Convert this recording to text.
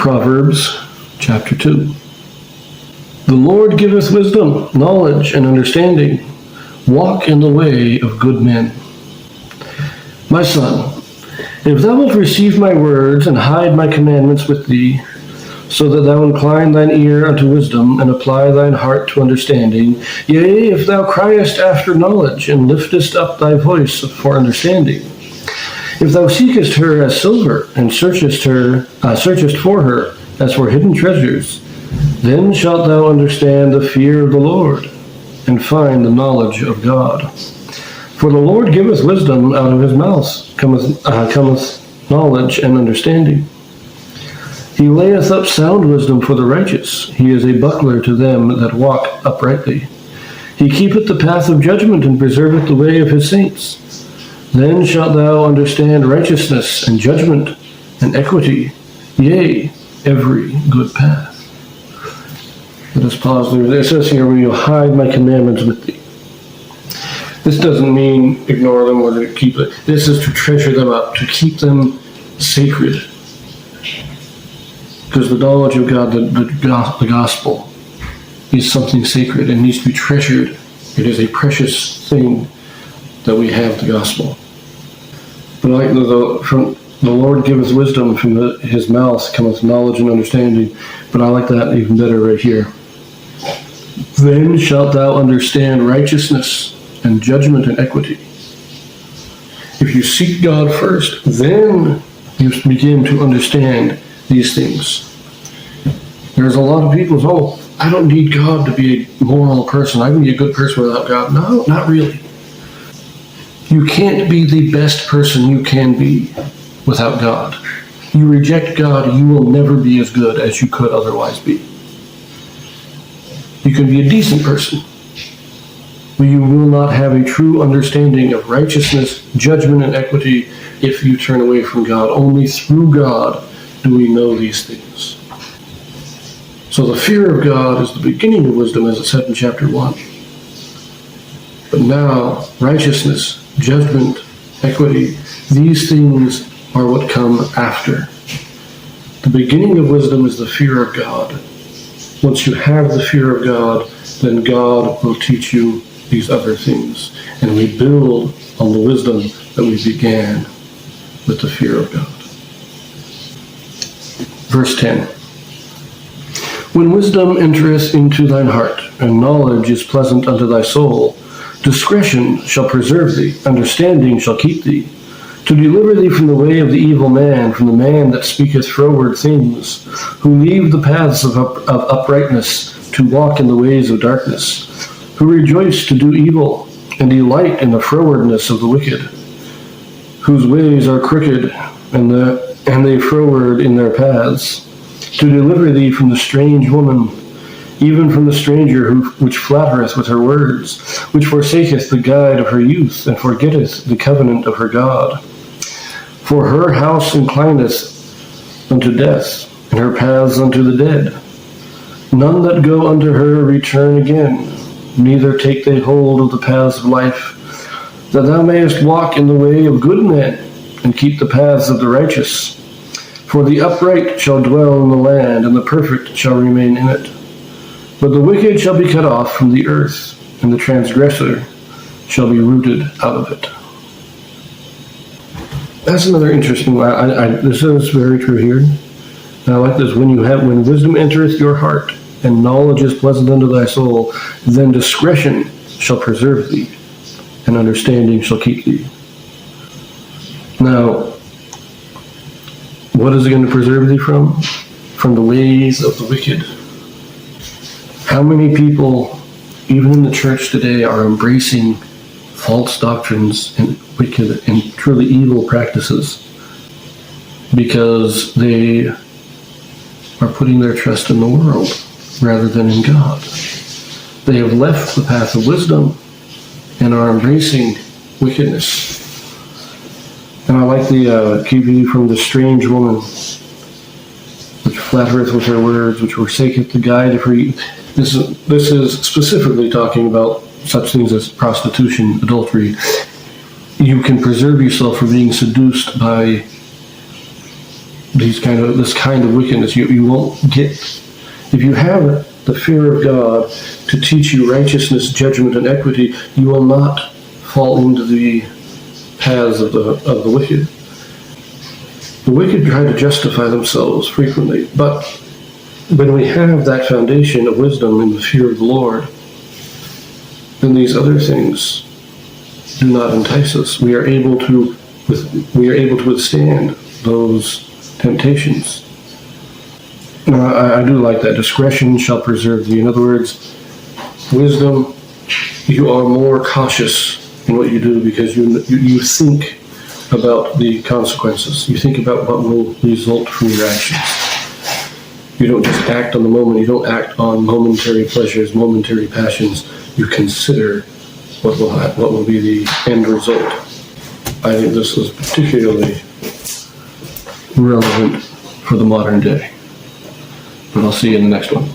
Proverbs chapter 2. The Lord giveth wisdom, knowledge, and understanding. Walk in the way of good men. My son, if thou wilt receive my words and hide my commandments with thee, so that thou incline thine ear unto wisdom and apply thine heart to understanding, yea, if thou criest after knowledge and liftest up thy voice for understanding, if thou seekest her as silver and searchest for her as for hidden treasures, then shalt thou understand the fear of the Lord and find the knowledge of God. For the Lord giveth wisdom, out of his mouth cometh knowledge and understanding. He layeth up sound wisdom for the righteous. He is a buckler to them that walk uprightly. He keepeth the path of judgment and preserveth the way of his saints. Then shalt thou understand righteousness and judgment and equity, yea, every good path. Let us pause there. It says here, "Will you hide my commandments with thee?" This doesn't mean ignore them or to keep it. This is to treasure them up, to keep them sacred. Because the knowledge of God, the gospel, is something sacred and needs to be treasured. It is a precious thing that we have the gospel. But like from the Lord giveth wisdom, from his mouth cometh knowledge and understanding. But I like that even better right here. Then shalt thou understand righteousness and judgment and equity. If you seek God first, then you begin to understand these things. There's a lot of people who say, "Oh, I don't need God to be a moral person. I can be a good person without God." No, not really. You can't be the best person you can be without God. You reject God, you will never be as good as you could otherwise be. You can be a decent person, but you will not have a true understanding of righteousness, judgment, and equity if you turn away from God. Only through God do we know these things. So the fear of God is the beginning of wisdom, as it said in chapter 1. But now, righteousness, judgment, equity, these things are what come after. The beginning of wisdom is the fear of God. Once you have the fear of God, then God will teach you these other things. And we build on the wisdom that we began with the fear of God. Verse 10. When wisdom entereth into thine heart, and knowledge is pleasant unto thy soul, discretion shall preserve thee, understanding shall keep thee, to deliver thee from the way of the evil man, from the man that speaketh froward things, who leave the paths of uprightness to walk in the ways of darkness, who rejoice to do evil, and delight in the frowardness of the wicked, whose ways are crooked, and they froward in their paths, to deliver thee from the strange woman, even from the stranger which flattereth with her words, which forsaketh the guide of her youth, and forgetteth the covenant of her God. For her house inclineth unto death, and her paths unto the dead. None that go unto her return again, neither take they hold of the paths of life, that thou mayest walk in the way of good men, and keep the paths of the righteous. For the upright shall dwell in the land, and the perfect shall remain in it. But the wicked shall be cut off from the earth, and the transgressor shall be rooted out of it. That's another interesting one. This is very true here. And I like this. When wisdom entereth your heart, and knowledge is pleasant unto thy soul, then discretion shall preserve thee, and understanding shall keep thee. Now, what is it going to preserve thee from? From the ways of the wicked. How many people, even in the church today, are embracing false doctrines and wicked and truly evil practices because they are putting their trust in the world rather than in God? They have left the path of wisdom and are embracing wickedness. And I like the keeping from the strange woman, which flattereth with her words, which forsaketh the guide of her youth. This is specifically talking about such things as prostitution, adultery. You can preserve yourself from being seduced by this kind of wickedness. You won't get, if you have the fear of God to teach you righteousness, judgment, and equity, you will not fall into the paths of the wicked. The wicked try to justify themselves frequently, but when we have that foundation of wisdom and the fear of the Lord, then these other things do not entice us. We are able to withstand those temptations. I do like that. Discretion shall preserve thee. In other words, wisdom, you are more cautious in what you do because you think about the consequences. You think about what will result from your actions. You don't just act on the moment. You don't act on momentary pleasures, momentary passions. You consider what will be the end result. I think this is particularly relevant for the modern day. And I'll see you in the next one.